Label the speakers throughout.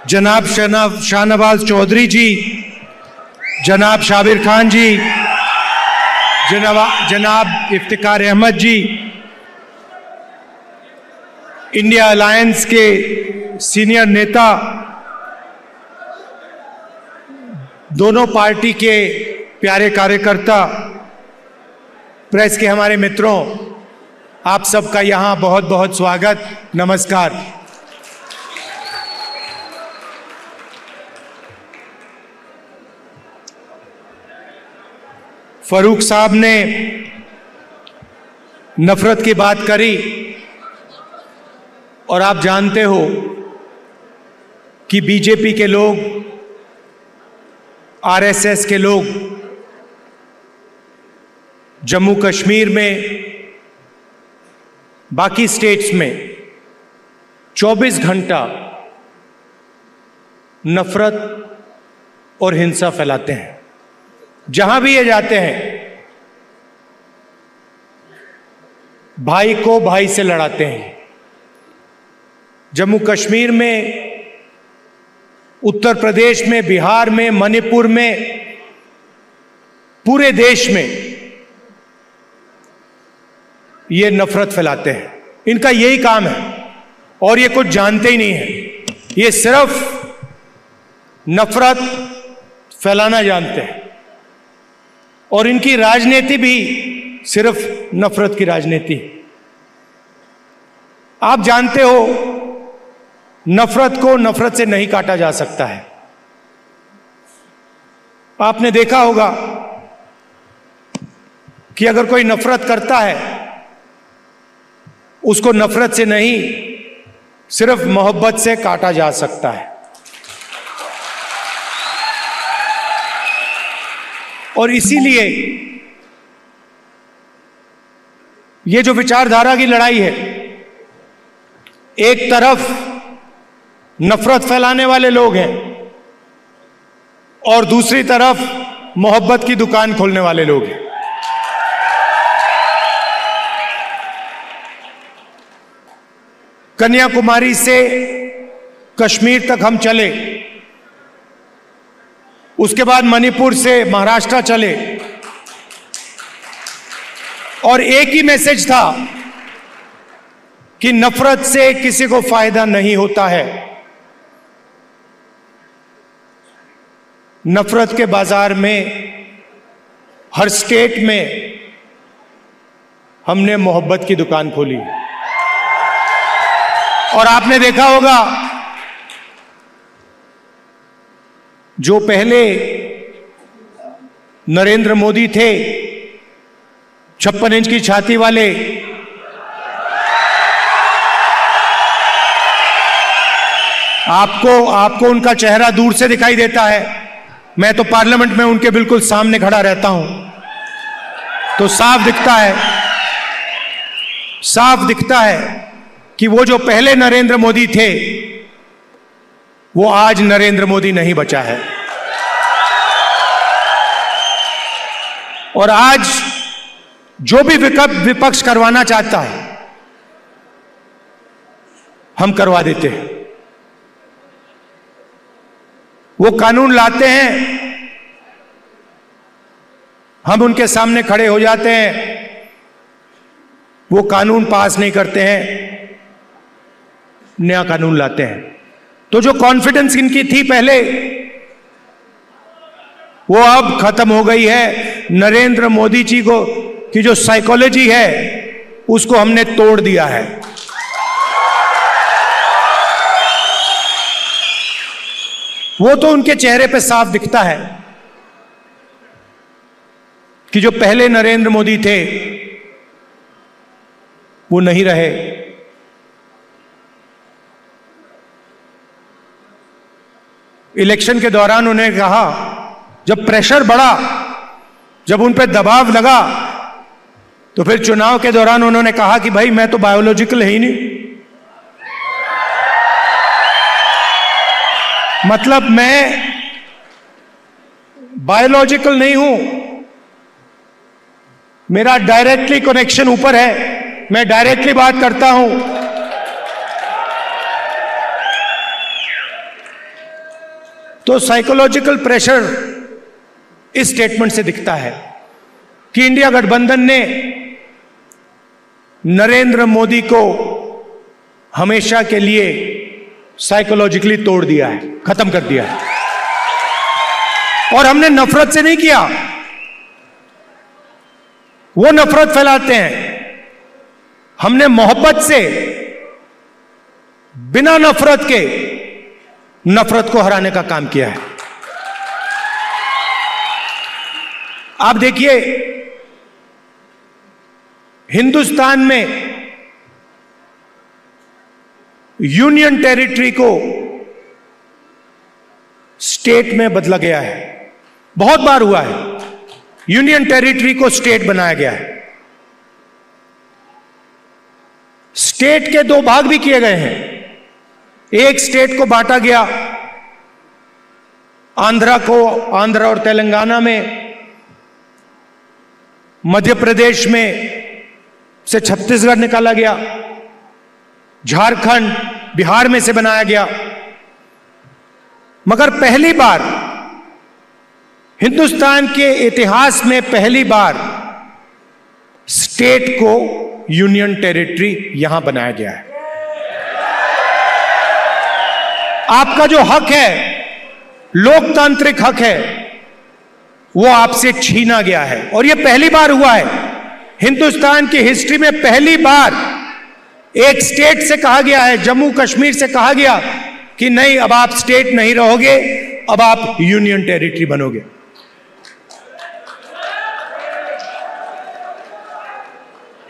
Speaker 1: जनाब शाहनवाज चौधरी जी, जनाब शाबिर खान जी, जनाब इफ्तिकार अहमद जी, इंडिया अलायंस के सीनियर नेता, दोनों पार्टी के प्यारे कार्यकर्ता, प्रेस के हमारे मित्रों, आप सबका यहाँ बहुत बहुत स्वागत, नमस्कार। फरूक साहब ने नफरत की बात करी और आप जानते हो कि बीजेपी के लोग, आरएसएस के लोग जम्मू कश्मीर में, बाकी स्टेट्स में 24 घंटा नफरत और हिंसा फैलाते हैं। जहां भी ये जाते हैं, भाई को भाई से लड़ाते हैं। जम्मू कश्मीर में, उत्तर प्रदेश में, बिहार में, मणिपुर में, पूरे देश में ये नफरत फैलाते हैं। इनका यही काम है और ये कुछ जानते ही नहीं है। ये सिर्फ नफरत फैलाना जानते हैं और इनकी राजनीति भी सिर्फ नफरत की राजनीति। आप जानते हो, नफरत को नफरत से नहीं काटा जा सकता है। आपने देखा होगा कि अगर कोई नफरत करता है, उसको नफरत से नहीं, सिर्फ मोहब्बत से काटा जा सकता है। और इसीलिए ये जो विचारधारा की लड़ाई है, एक तरफ नफरत फैलाने वाले लोग हैं और दूसरी तरफ मोहब्बत की दुकान खोलने वाले लोग हैं। कन्याकुमारी से कश्मीर तक हम चले, उसके बाद मणिपुर से महाराष्ट्र चले और एक ही मैसेज था कि नफरत से किसी को फायदा नहीं होता है। नफरत के बाजार में, हर स्टेट में हमने मोहब्बत की दुकान खोली। और आपने देखा होगा, जो पहले नरेंद्र मोदी थे, 56 इंच की छाती वाले, आपको उनका चेहरा दूर से दिखाई देता है। मैं तो पार्लियामेंट में उनके बिल्कुल सामने खड़ा रहता हूं, तो साफ दिखता है कि वो जो पहले नरेंद्र मोदी थे, वो आज नरेंद्र मोदी नहीं बचा है। और आज जो भी विपक्ष करवाना चाहता है, हम करवा देते हैं। वो कानून लाते हैं, हम उनके सामने खड़े हो जाते हैं। वो कानून पास नहीं करते हैं, नया कानून लाते हैं। तो जो कॉन्फिडेंस इनकी थी पहले, वो अब खत्म हो गई है। नरेंद्र मोदी जी को की जो साइकोलॉजी है, उसको हमने तोड़ दिया है। वो तो उनके चेहरे पे साफ दिखता है कि जो पहले नरेंद्र मोदी थे, वो नहीं रहे। इलेक्शन के दौरान उन्हें कहा, जब प्रेशर बढ़ा, जब उन पर दबाव लगा, तो फिर चुनाव के दौरान उन्होंने कहा कि भाई मैं तो बायोलॉजिकल है ही नहीं, मतलब मैं बायोलॉजिकल नहीं हूं, मेरा डायरेक्टली कनेक्शन ऊपर है, मैं डायरेक्टली बात करता हूं। तो साइकोलॉजिकल प्रेशर इस स्टेटमेंट से दिखता है कि इंडिया गठबंधन ने नरेंद्र मोदी को हमेशा के लिए साइकोलॉजिकली तोड़ दिया है, खत्म कर दिया है। और हमने नफरत से नहीं किया, वो नफरत फैलाते हैं, हमने मोहब्बत से, बिना नफरत के नफरत को हराने का काम किया है। आप देखिए, हिंदुस्तान में यूनियन टेरिटरी को स्टेट में बदला गया है, बहुत बार हुआ है। यूनियन टेरिटरी को स्टेट बनाया गया है। स्टेट के दो भाग भी किए गए हैं। एक स्टेट को बांटा गया, आंध्रा को, आंध्रा और तेलंगाना में, मध्य प्रदेश में से छत्तीसगढ़ निकाला गया, झारखंड, बिहार में से बनाया गया। मगर पहली बार हिंदुस्तान के इतिहास में पहली बार स्टेट को यूनियन टेरिटरी यहां बनाया गया है। आपका जो हक है, लोकतांत्रिक हक है, वो आपसे छीना गया है। और यह पहली बार हुआ है हिंदुस्तान की हिस्ट्री में, पहली बार एक स्टेट से कहा गया है, जम्मू कश्मीर से कहा गया कि नहीं, अब आप स्टेट नहीं रहोगे, अब आप यूनियन टेरिटरी बनोगे।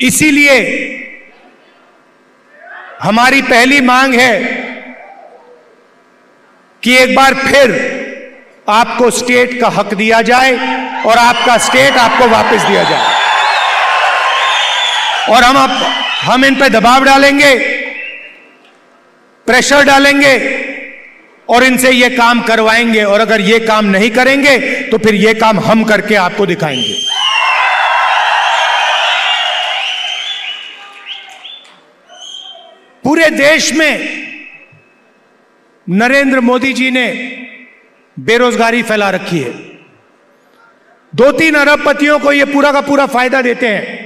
Speaker 1: इसीलिए हमारी पहली मांग है कि एक बार फिर आपको स्टेट का हक दिया जाए और आपका स्टेट आपको वापस दिया जाए। और हम इन पे दबाव डालेंगे, प्रेशर डालेंगे और इनसे ये काम करवाएंगे। और अगर ये काम नहीं करेंगे तो फिर ये काम हम करके आपको दिखाएंगे। पूरे देश में नरेंद्र मोदी जी ने बेरोजगारी फैला रखी है। 2-3 अरबपतियों को यह पूरा का पूरा फायदा देते हैं।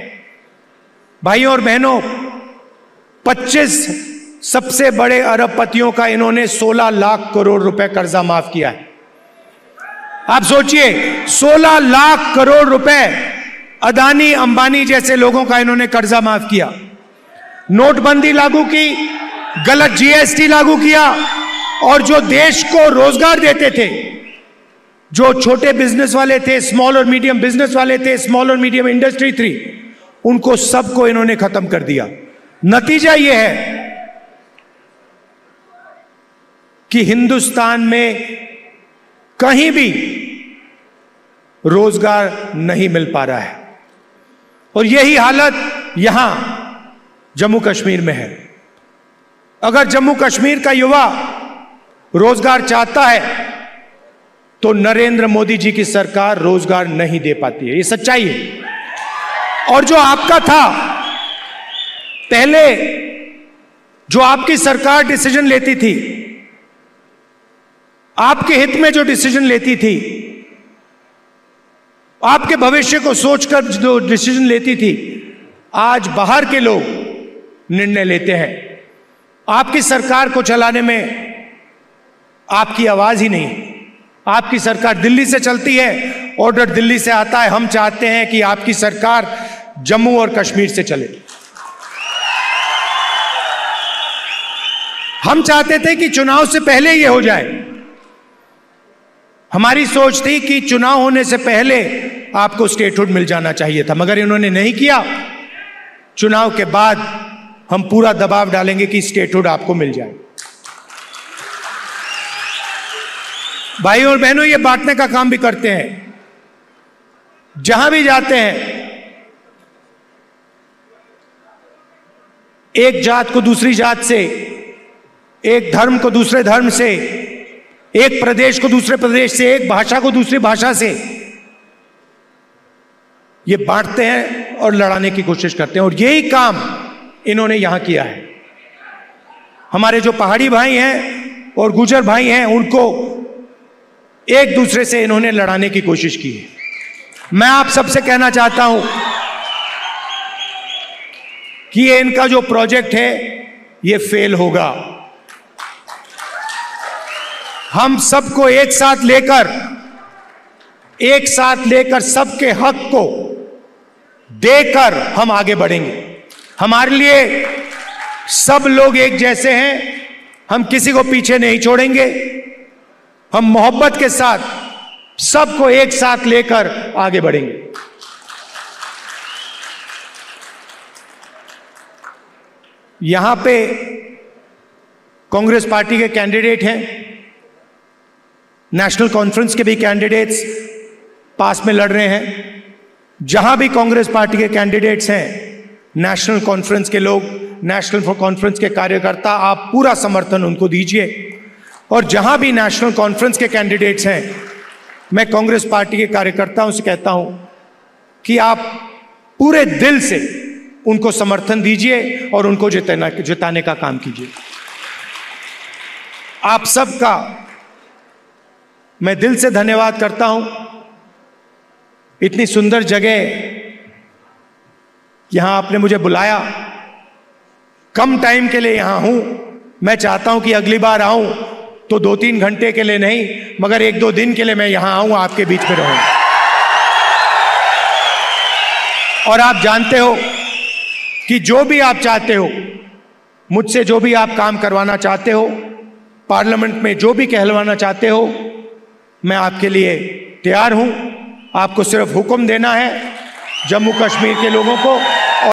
Speaker 1: भाइयों और बहनों, 25 सबसे बड़े अरबपतियों का इन्होंने 16 लाख करोड़ रुपए कर्जा माफ किया है। आप सोचिए, 16 लाख करोड़ रुपए अदानी अंबानी जैसे लोगों का इन्होंने कर्जा माफ किया। नोटबंदी लागू की, गलत जीएसटी लागू किया, और जो देश को रोजगार देते थे, जो छोटे बिजनेस वाले थे, स्मॉल और मीडियम बिजनेस वाले थे, स्मॉल और मीडियम इंडस्ट्री थी, उनको सबको इन्होंने खत्म कर दिया। नतीजा यह है कि हिंदुस्तान में कहीं भी रोजगार नहीं मिल पा रहा है। और यही हालत यहां जम्मू कश्मीर में है। अगर जम्मू कश्मीर का युवा रोजगार चाहता है तो नरेंद्र मोदी जी की सरकार रोजगार नहीं दे पाती है, ये सच्चाई है। और जो आपका था पहले, जो आपकी सरकार डिसीजन लेती थी, आपके हित में जो डिसीजन लेती थी, आपके भविष्य को सोचकर जो डिसीजन लेती थी, आज बाहर के लोग निर्णय लेते हैं। आपकी सरकार को चलाने में आपकी आवाज ही नहीं। आपकी सरकार दिल्ली से चलती है, ऑर्डर दिल्ली से आता है। हम चाहते हैं कि आपकी सरकार जम्मू और कश्मीर से चले। हम चाहते थे कि चुनाव से पहले यह हो जाए। हमारी सोच थी कि चुनाव होने से पहले आपको स्टेटहुड मिल जाना चाहिए था, मगर इन्होंने नहीं किया। चुनाव के बाद हम पूरा दबाव डालेंगे कि स्टेटहुड आपको मिल जाए। भाइयों और बहनों, ये बांटने का काम भी करते हैं। जहां भी जाते हैं, एक जात को दूसरी जात से, एक धर्म को दूसरे धर्म से, एक प्रदेश को दूसरे प्रदेश से, एक भाषा को दूसरी भाषा से, ये बांटते हैं और लड़ाने की कोशिश करते हैं। और यही काम इन्होंने यहां किया है। हमारे जो पहाड़ी भाई हैं और गुर्जर भाई हैं, उनको एक दूसरे से इन्होंने लड़ाने की कोशिश की है। मैं आप सबसे कहना चाहता हूं कि ये इनका जो प्रोजेक्ट है ये फेल होगा। हम सबको एक साथ लेकर सबके हक को देकर हम आगे बढ़ेंगे। हमारे लिए सब लोग एक जैसे हैं, हम किसी को पीछे नहीं छोड़ेंगे। हम मोहब्बत के साथ सबको एक साथ लेकर आगे बढ़ेंगे। यहां पे कांग्रेस पार्टी के कैंडिडेट हैं, नेशनल कॉन्फ्रेंस के भी कैंडिडेट्स पास में लड़ रहे हैं। जहां भी कांग्रेस पार्टी के कैंडिडेट्स हैं, नेशनल कॉन्फ्रेंस के लोग, नेशनल कॉन्फ्रेंस के कार्यकर्ता, आप पूरा समर्थन उनको दीजिए। और जहां भी नेशनल कॉन्फ्रेंस के कैंडिडेट्स हैं, मैं कांग्रेस पार्टी के कार्यकर्ताओं से कहता हूं कि आप पूरे दिल से उनको समर्थन दीजिए और उनको जिताने का काम कीजिए। आप सबका मैं दिल से धन्यवाद करता हूं। इतनी सुंदर जगह यहां आपने मुझे बुलाया, कम टाइम के लिए यहां हूं। मैं चाहता हूं कि अगली बार आऊं तो 2-3 घंटे के लिए नहीं, मगर 1-2 दिन के लिए मैं यहां आऊं, आपके बीच में रहूं। और आप जानते हो कि जो भी आप चाहते हो, मुझसे जो भी आप काम करवाना चाहते हो, पार्लियामेंट में जो भी कहलवाना चाहते हो, मैं आपके लिए तैयार हूं। आपको सिर्फ हुक्म देना है जम्मू कश्मीर के लोगों को